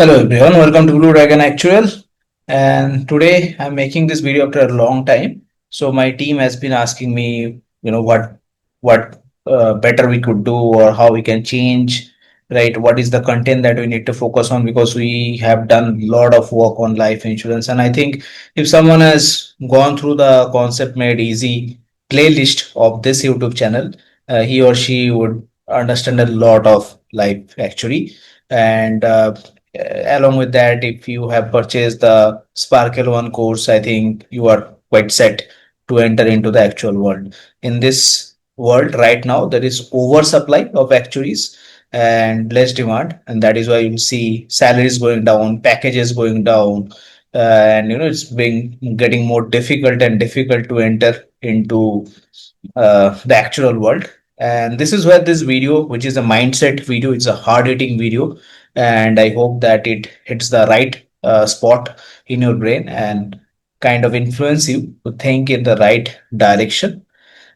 Hello everyone, welcome to Blue Dragon Actuarial. And today I'm making this video after a long time. So my team has been asking me, what better we could do or how we can change, right? What is the content that we need to focus on because we have done a lot of work on life insurance. And I think if someone has gone through the concept made easy playlist of this YouTube channel, he or she would understand a lot of life actually. And along with that, if you have purchased the Sparkle One course, I think you are quite set to enter into the actual world. In this world right now, there is oversupply of actuaries and less demand, and that is why you'll see salaries going down, packages going down, and it's being getting more difficult and difficult to enter into the actual world. And this is where this video, which is a mindset video, it's a hard hitting video, and I hope that it hits the right spot in your brain and kind of influence you to think in the right direction.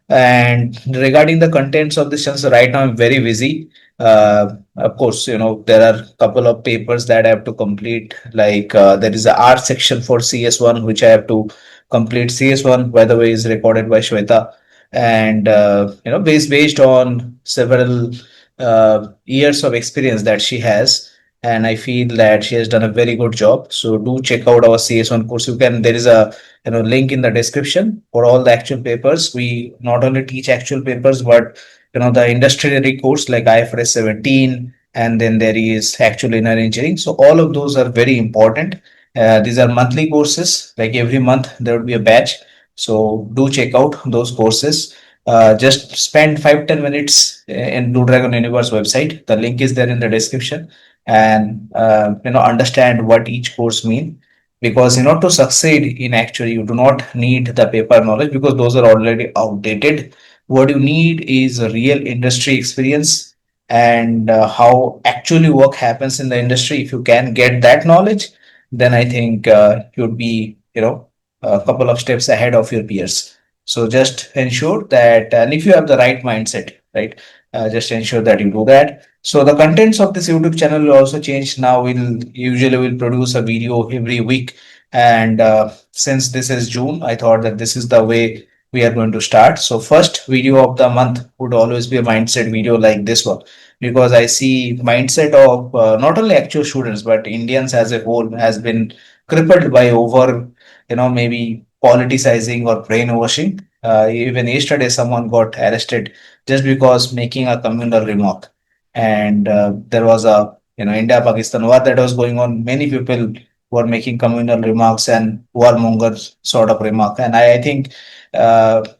And regarding the contents of this channel, right now I'm very busy. Of course, there are a couple of papers that I have to complete. Like there is a art section for CS1, which I have to complete. CS1, by the way, is recorded by Shweta, and based on several years of experience that she has. And I feel that she has done a very good job. So do check out our CS1 course. You can there is a link in the description for all the actual papers. We not only teach actual papers, but the industry course like IFRS 17, and then there is actual inner engineering. So all of those are very important. These are monthly courses. Like every month there will be a batch. So do check out those courses. Just spend 5-10 minutes in Blue Dragon Universe website. The link is there in the description, and understand what each course mean, because to succeed in actually you do not need the paper knowledge because those are already outdated. What you need is a real industry experience and how actually work happens in the industry. If you can get that knowledge, then I think you'd be a couple of steps ahead of your peers. So just ensure that, and if you have the right mindset, right, just ensure that you do that. So the contents of this YouTube channel will also change now. We'll usually will produce a video every week, and since this is June, I thought that this is the way we are going to start. So first video of the month would always be a mindset video like this one, because I see mindset of not only actual students but Indians as a whole has been crippled by over, maybe politicizing or brainwashing. Even yesterday, someone got arrested just because making a communal remark, and there was a India-Pakistan war that was going on. Many people were making communal remarks and warmongers sort of remark, and I think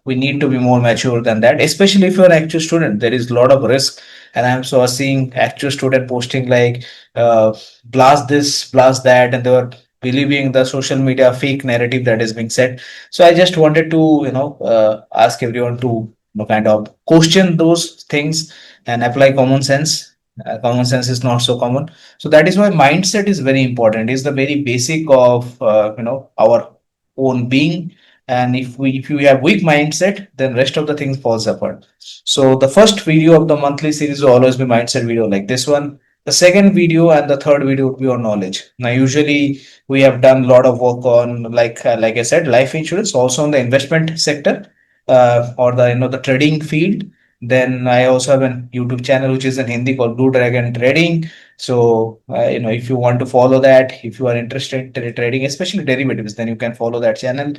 we need to be more mature than that, especially if you're an actual student. There is a lot of risk, and I'm so seeing actual student posting like blast this, blast that, and they were believing the social media fake narrative that is being said. So I just wanted to ask everyone to kind of question those things and apply common sense. Common sense is not so common, so that is why mindset is very important. It's the very basic of our own being, and if you have weak mindset, then rest of the things falls apart. So the first video of the monthly series will always be mindset video like this one. The second video and the third video would be on knowledge. Now usually we have done a lot of work on, like I said, life insurance, also on the investment sector, or the the trading field. Then I also have a YouTube channel which is in Hindi called Blue Dragon Trading. So if you want to follow that, if you are interested in trading, especially derivatives, then you can follow that channel.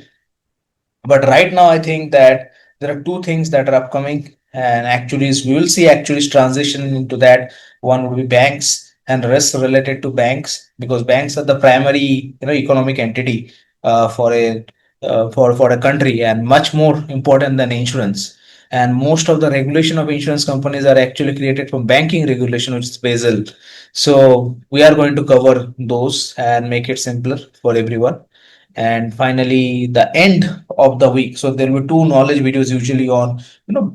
But right now, I think that there are two things that are upcoming, and actually, we will see actually transition into that. One would be banks and risk related to banks, because banks are the primary economic entity for a country, and much more important than insurance. And most of the regulation of insurance companies are actually created from banking regulation, which is Basel. So we are going to cover those and make it simpler for everyone. And finally, the end of the week, so there were two knowledge videos usually on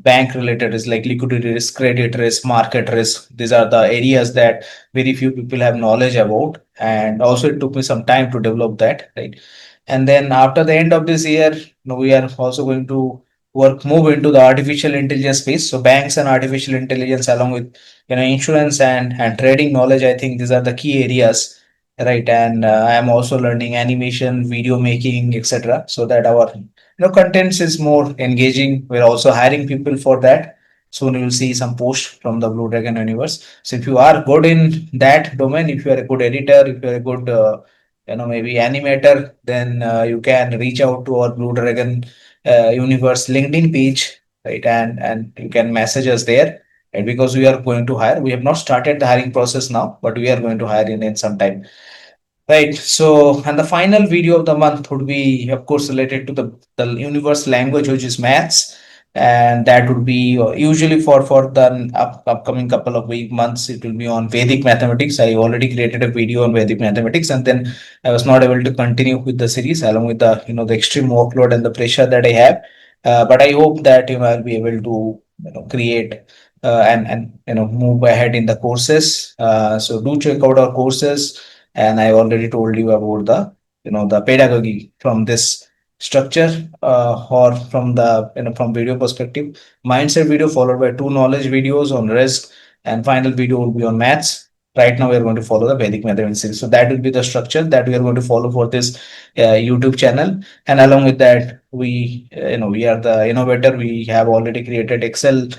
bank related risk, like liquidity risk, credit risk, market risk. These are the areas that very few people have knowledge about, and also it took me some time to develop that, right? And then after the end of this year, we are also going to move into the artificial intelligence space. So banks and artificial intelligence, along with insurance and trading knowledge, I think these are the key areas right? And I am also learning animation, video making, etc., so that our contents is more engaging. We're also hiring people for that. Soon you will see some posts from the Blue Dragon universe. So if you are good in that domain, if you are a good editor, if you are a good maybe animator, then you can reach out to our Blue Dragon universe LinkedIn page, right? And you can message us there. And because we are going to hire, we have not started the hiring process now, but we are going to hire in some time. Right. So, and the final video of the month would be, of course, related to the universe language, which is maths. And that would be usually for the upcoming couple of months, it will be on Vedic mathematics. I already created a video on Vedic mathematics, and then I was not able to continue with the series along with the extreme workload and the pressure that I have. But I hope that I'll be able to create and move ahead in the courses. So do check out our courses, and I already told you about the pedagogy from this structure, or from the from video perspective. Mindset video followed by two knowledge videos on risk, and final video will be on maths. Right now we are going to follow the Vedic mathematics series. So that will be the structure that we are going to follow for this YouTube channel. And along with that, we are the innovator. We have already created Excel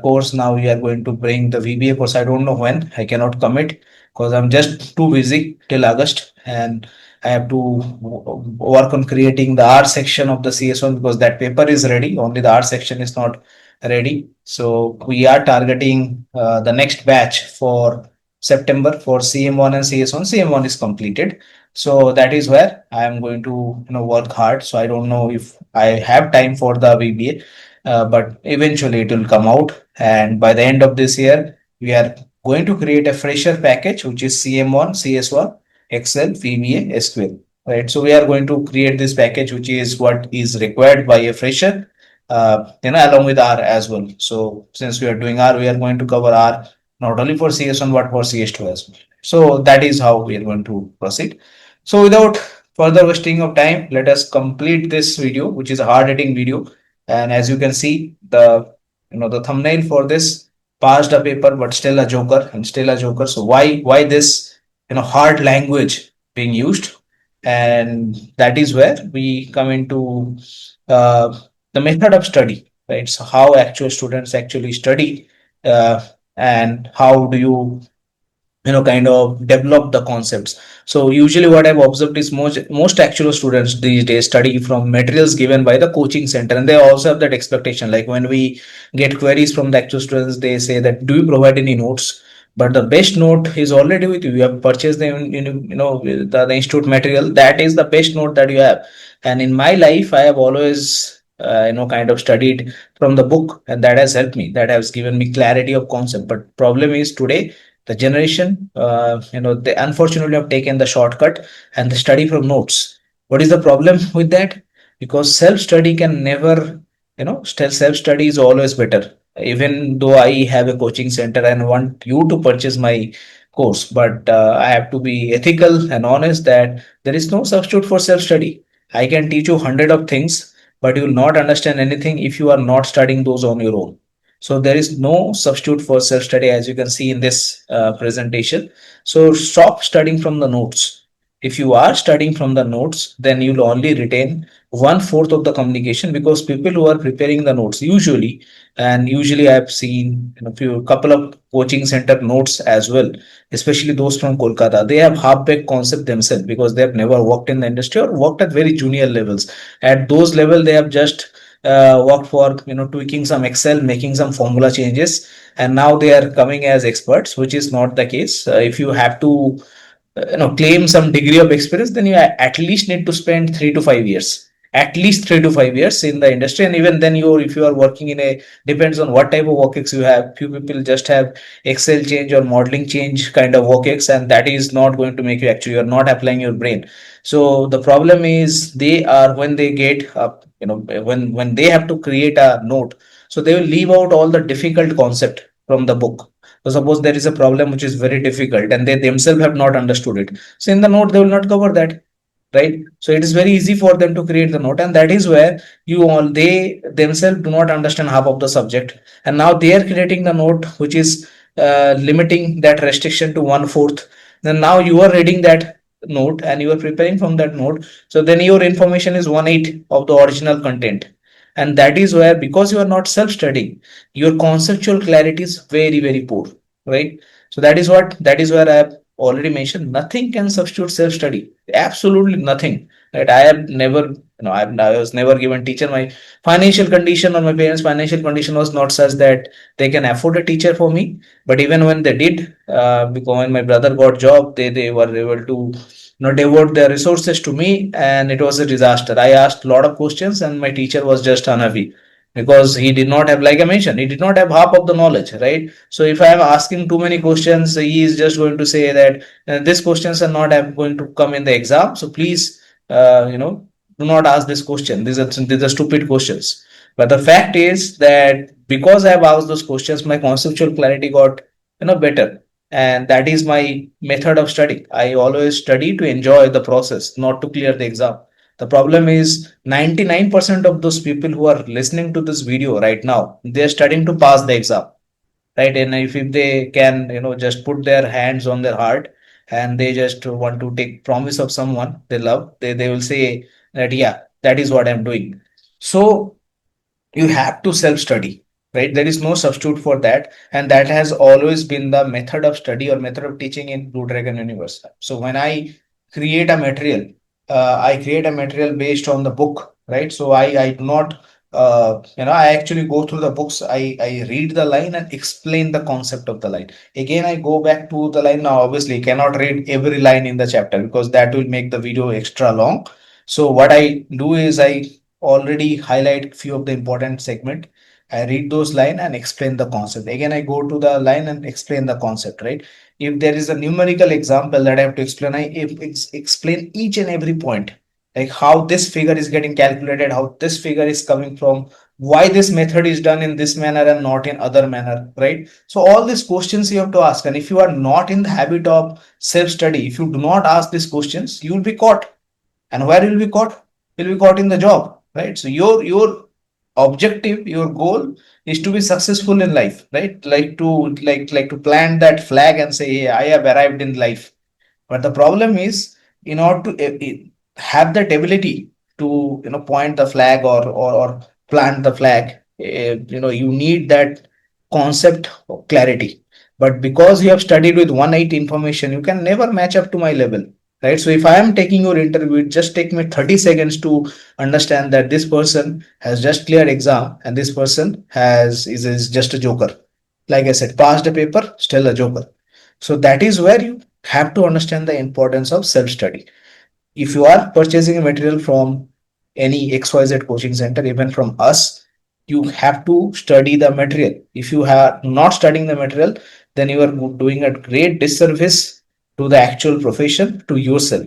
course. Now we are going to bring the VBA course. I don't know when, I cannot commit because I'm just too busy till August, and I have to work on creating the R section of the CS1 because that paper is ready. Only the R section is not ready. So we are targeting the next batch for September for CM1 and CS1. CM1 is completed. So that is where I am going to work hard. So I don't know if I have time for the VBA, but eventually it will come out. And by the end of this year, we are going to create a fresher package, which is CM1, CS1, Excel, VBA, SQL. Right. So we are going to create this package, which is what is required by a fresher, along with R as well. So since we are doing R, we are going to cover R not only for CS1 but for CS2 as well. So that is how we are going to proceed. So without further wasting of time, let us complete this video, which is a hard hitting video. And as you can see, the thumbnail for this, passed a paper but still a joker and still a joker. So why this hard language being used? And that is where we come into uh, the method of study, right? So how actual students actually study, and how do you kind of develop the concepts. So usually what I've observed is most actual students these days study from materials given by the coaching center, and they also have that expectation. Like when we get queries from the actual students, they say that, do you provide any notes? But the best note is already with you. You have purchased the institute material. That is the best note that you have. And in my life, I have always kind of studied from the book, and that has helped me. That has given me clarity of concept. But problem is today the generation, they unfortunately have taken the shortcut and the study from notes. What is the problem with that? Because self study can never, self study is always better. Even though I have a coaching center and want you to purchase my course, but I have to be ethical and honest that there is no substitute for self study. I can teach you hundred of things, but you will not understand anything if you are not studying those on your own. So there is no substitute for self-study, as you can see in this presentation. So stop studying from the notes. If you are studying from the notes, then you'll only retain one fourth of the communication, because people who are preparing the notes usually I've seen few couple of coaching center notes as well, especially those from Kolkata. They have half-baked concept themselves because they have never worked in the industry or worked at very junior levels. At those level, they have just worked for tweaking some Excel, making some formula changes, and now they are coming as experts, which is not the case. If you have to claim some degree of experience, then you at least need to spend 3 to 5 years, at least 3 to 5 years in the industry. And even then, if you are working in a, depends on what type of work you have. Few people just have Excel change or modeling change kind of work, and that is not going to make you, actually you're not applying your brain. So the problem is, they are, when they get up, when they have to create a note, so they will leave out all the difficult concept from the book. So suppose there is a problem which is very difficult and they themselves have not understood it. So in the note, they will not cover that, right? So it is very easy for them to create the note, and that is where they themselves do not understand half of the subject, and now they are creating the note which is limiting that restriction to one fourth. then now you are reading that note and you are preparing from that note, so then your information is 1/8 of the original content. And that is where, because you are not self studying, your conceptual clarity is very very poor, right? So that is where I have already mentioned, nothing can substitute self study, absolutely nothing, right? I have never, I was never given teacher. My financial condition or my parents financial condition was not such that they can afford a teacher for me. But even when they did, because when my brother got job, they were able to devote their resources to me, and it was a disaster. I asked a lot of questions and my teacher was just unhappy, because he did not have, like I mentioned, he did not have half of the knowledge, right? So if I am asking too many questions, he is just going to say that these questions are not going to come in the exam, so please, do not ask this question, these are stupid questions. But the fact is that because I have asked those questions, my conceptual clarity got better. And that is my method of study. I always study to enjoy the process, not to clear the exam. The problem is 99% of those people who are listening to this video right now, they're studying to pass the exam, right? And if they can, just put their hands on their heart and they just want to take promise of someone they love, they will say that, yeah, that is what I'm doing. So you have to self study, right? There is no substitute for that, and that has always been the method of study or method of teaching in Blue Dragon Universe. So when I create a material, I create a material based on the book, right? So I do not, I actually go through the books. I read the line and explain the concept of the line. Again, I go back to the line. Now obviously cannot read every line in the chapter because that will make the video extra long. So what I do is I already highlight few of the important segment. I read those line and explain the concept. Again, I go to the line and explain the concept, right? If there is a numerical example that I have to explain, explain each and every point, like how this figure is getting calculated, how this figure is coming from, why this method is done in this manner and not in other manner, right? So all these questions you have to ask. And if you are not in the habit of self study, if you do not ask these questions, you will be caught. And where will be caught? Will be caught in the job, right? So your objective, your goal is to be successful in life, right? Like to plant that flag and say, hey, I have arrived in life. But the problem is, in order to have that ability to point the flag or plant the flag, you need that concept of clarity. But because you have studied with 1/8 information, you can never match up to my level, right? So if I am taking your interview, it just take me 30 seconds to understand that this person has just cleared exam and this person is just a joker. Like I said, passed a paper, still a joker. So that is where you have to understand the importance of self study. If you are purchasing a material from any XYZ coaching center, even from us, you have to study the material. If you are not studying the material, then you are doing a great disservice to the actual profession, to yourself.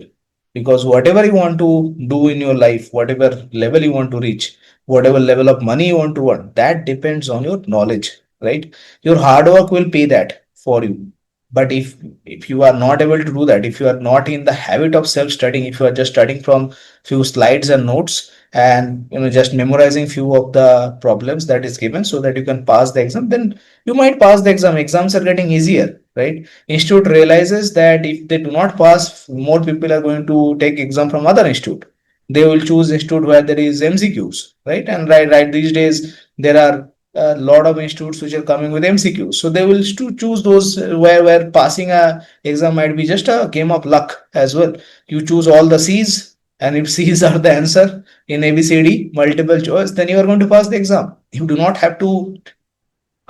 Because whatever you want to do in your life, whatever level you want to reach, whatever level of money you want to earn, that depends on your knowledge, right? Your hard work will pay that for you. But if you are not able to do that, if you are not in the habit of self studying, if you are just studying from few slides and notes and just memorizing few of the problems that is given so that you can pass the exam, then you might pass the exam. Exams are getting easier, right? Institute realizes that if they do not pass, more people are going to take exam from other institute. They will choose institute where there is MCQs, right? And right these days there are a lot of institutes which are coming with MCQs. So they will choose those where passing a exam might be just a game of luck as well. You choose all the C's, and if C's are the answer in ABCD multiple choice, then you are going to pass the exam. You do not have to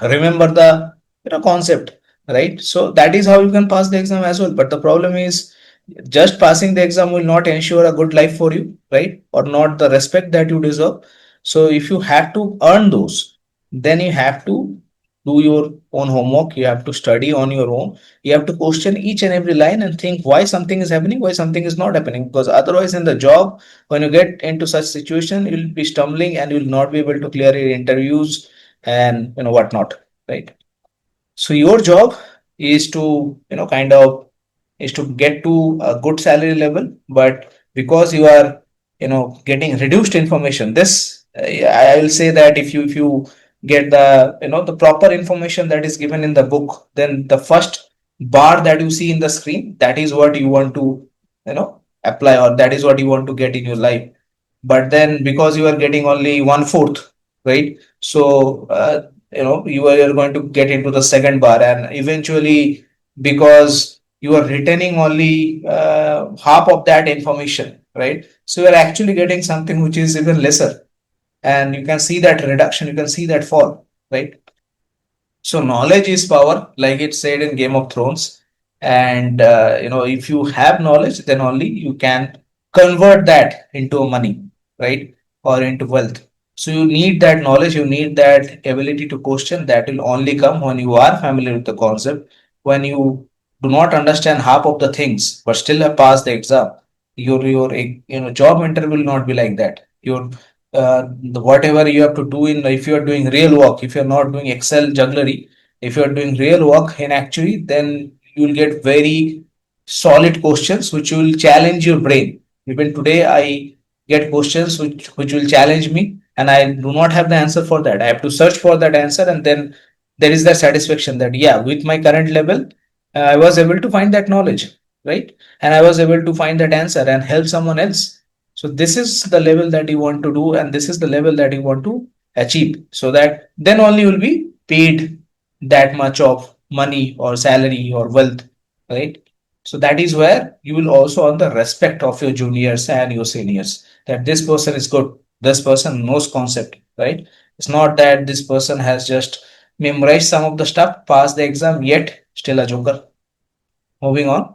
remember the concept, right? So that is how you can pass the exam as well. But the problem is, just passing the exam will not ensure a good life for you, right? Or not the respect that you deserve. So if you have to earn those, then you have to do your own homework, you have to study on your own, you have to question each and every line and think why something is happening, why something is not happening. Because otherwise in the job, when you get into such situation, you'll be stumbling and you'll not be able to clear your interviews and whatnot, right? So your job is to kind of is to get to a good salary level. But because you are getting reduced information, this I will say that if you get the the proper information that is given in the book, then the first bar that you see in the screen, that is what you want to, apply, or that is what you want to get in your life. But then because you are getting only one fourth, right? So, you are going to get into the second bar, and eventually, because you are retaining only half of that information, right? So you are actually getting something which is even lesser, and you can see that reduction, you can see that fall, right? So knowledge is power, like it said in Game of Thrones. And if you have knowledge, then only you can convert that into money, right? Or into wealth. So you need that knowledge, you need that ability to question. That will only come when you are familiar with the concept. When you do not understand half of the things, but still have passed the exam, your job interview will not be like that. Whatever you have to do, in if you are doing real work, if you're not doing Excel jugglery, if you're doing real work in Actuary, then you'll get very solid questions which will challenge your brain. Even today, I get questions which will challenge me, and I do not have the answer for that. I have to search for that answer, and then there is that satisfaction that, yeah, with my current level, I was able to find that knowledge, right? And I was able to find that answer and help someone else. So this is the level that you want to do, and this is the level that you want to achieve. So that then only you will be paid that much of money or salary or wealth, right? So that is where you will also earn the respect of your juniors and your seniors. That this person is good, this person knows concept, right? It's not that this person has just memorized some of the stuff, passed the exam, yet still a joker. Moving on.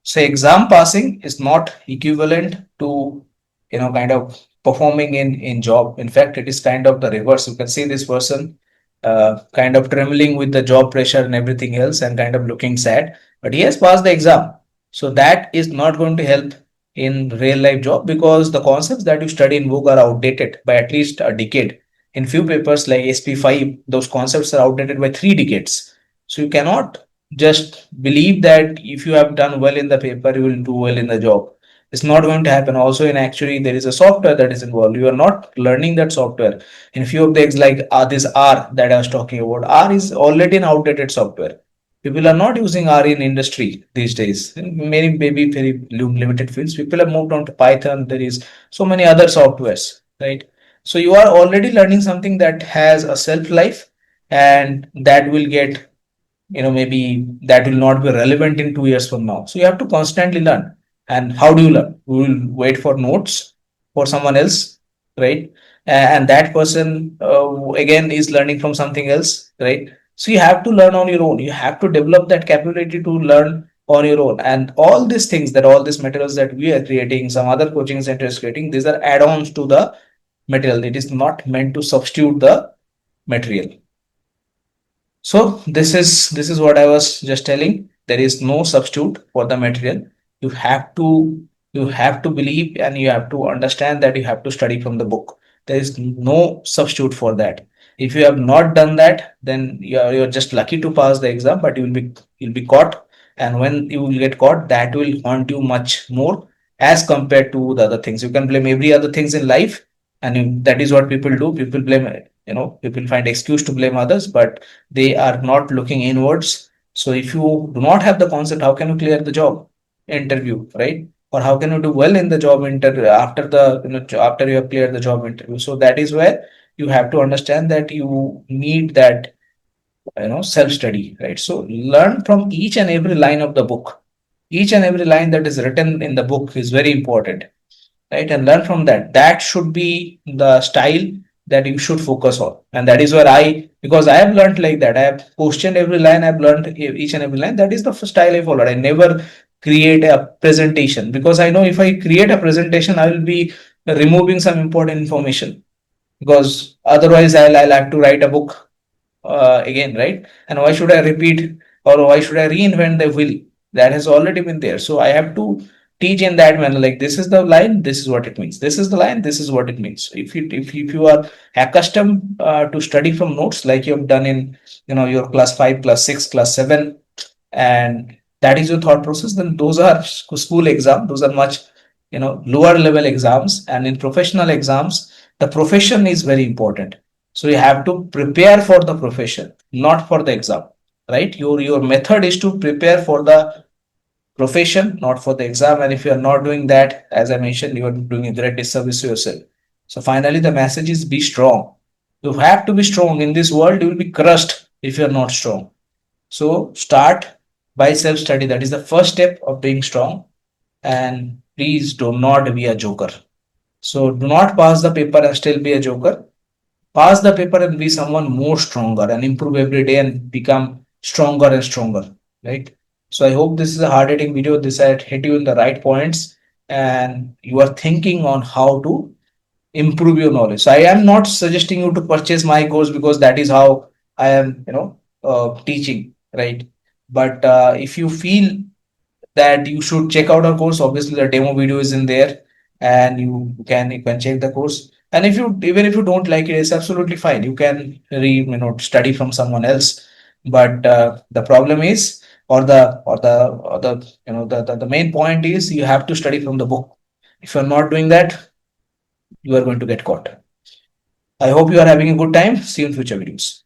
So exam passing is not equivalent to, kind of performing in job. In fact, it is kind of the reverse. You can see this person kind of trembling with the job pressure and everything else, and kind of looking sad, but he has passed the exam. So that is not going to help in real life job, because the concepts that you study in book are outdated by at least a decade. In few papers like SP5, those concepts are outdated by 3 decades. So you cannot just believe that if you have done well in the paper, you will do well in the job. It's not going to happen. Also, in Actuary, there is a software that is involved. You are not learning that software. In few of the like this R that I was talking about, R is already an outdated software. People are not using R in industry these days. In many, maybe very limited fields, people have moved on to Python. There is so many other softwares, right? So you are already learning something that has a shelf life, and that will get, maybe that will not be relevant in 2 years from now. So you have to constantly learn. And how do you learn? We will wait for notes for someone else, right? And that person again is learning from something else, right? So you have to learn on your own. You have to develop that capability to learn on your own. And all these things, that all these materials that we are creating, some other coaching center is creating, these are add-ons to the material. It is not meant to substitute the material. So this is what I was just telling. There is no substitute for the material. You have to you have to believe, and you have to understand that you have to study from the book. There is no substitute for that. If you have not done that, then you're just lucky to pass the exam, but you'll be caught. And when you will get caught, that will haunt you much more as compared to the other things. You can blame every other things in life, and that is what people do. People blame, people find excuse to blame others, but they are not looking inwards. So if you do not have the concept, how can you clear the job interview, right? Or how can you do well in the job interview after after you have cleared the job interview? So that is where you have to understand that you need that, self study, right? So learn from each and every line of the book. Each and every line that is written in the book is very important, right? And learn from that. That should be the style that you should focus on. And that is where because I have learned like that. I have questioned every line, I've learned each and every line. That is the style I followed. I never create a presentation, because I know if I create a presentation, I will be removing some important information, because otherwise I'll have to write a book again, right? And why should I repeat, or why should I reinvent the wheel that has already been there? So I have to teach in that manner. Like, this is the line, this is what it means. This is the line, this is what it means. If you are accustomed to study from notes, like you have done in your class 5, class 6, class 7, and that is your thought process, then those are school exam. Those are much lower level exams. And in professional exams, the profession is very important. So you have to prepare for the profession, not for the exam. right? Your method is to prepare for the profession, not for the exam. And if you are not doing that, as I mentioned, you are doing a great disservice to yourself. So finally, the message is be strong. You have to be strong in this world. You will be crushed if you are not strong. So start by self study. That is the first step of being strong. And please do not be a joker. So do not pass the paper and still be a joker. Pass the paper and be someone more stronger and improve every day and become stronger and stronger, right? So I hope this is a hard hitting video. This had hit you in the right points and you are thinking on how to improve your knowledge. So I am not suggesting you to purchase my course because that is how I am, teaching, right? But if you feel that you should check out our course. Obviously, the demo video is in there, and you can check the course. And if you even if you don't like it, it's absolutely fine. You can study from someone else. But the problem is, or the the main point is, you have to study from the book. If you're not doing that, you are going to get caught. I hope you are having a good time. See you in future videos.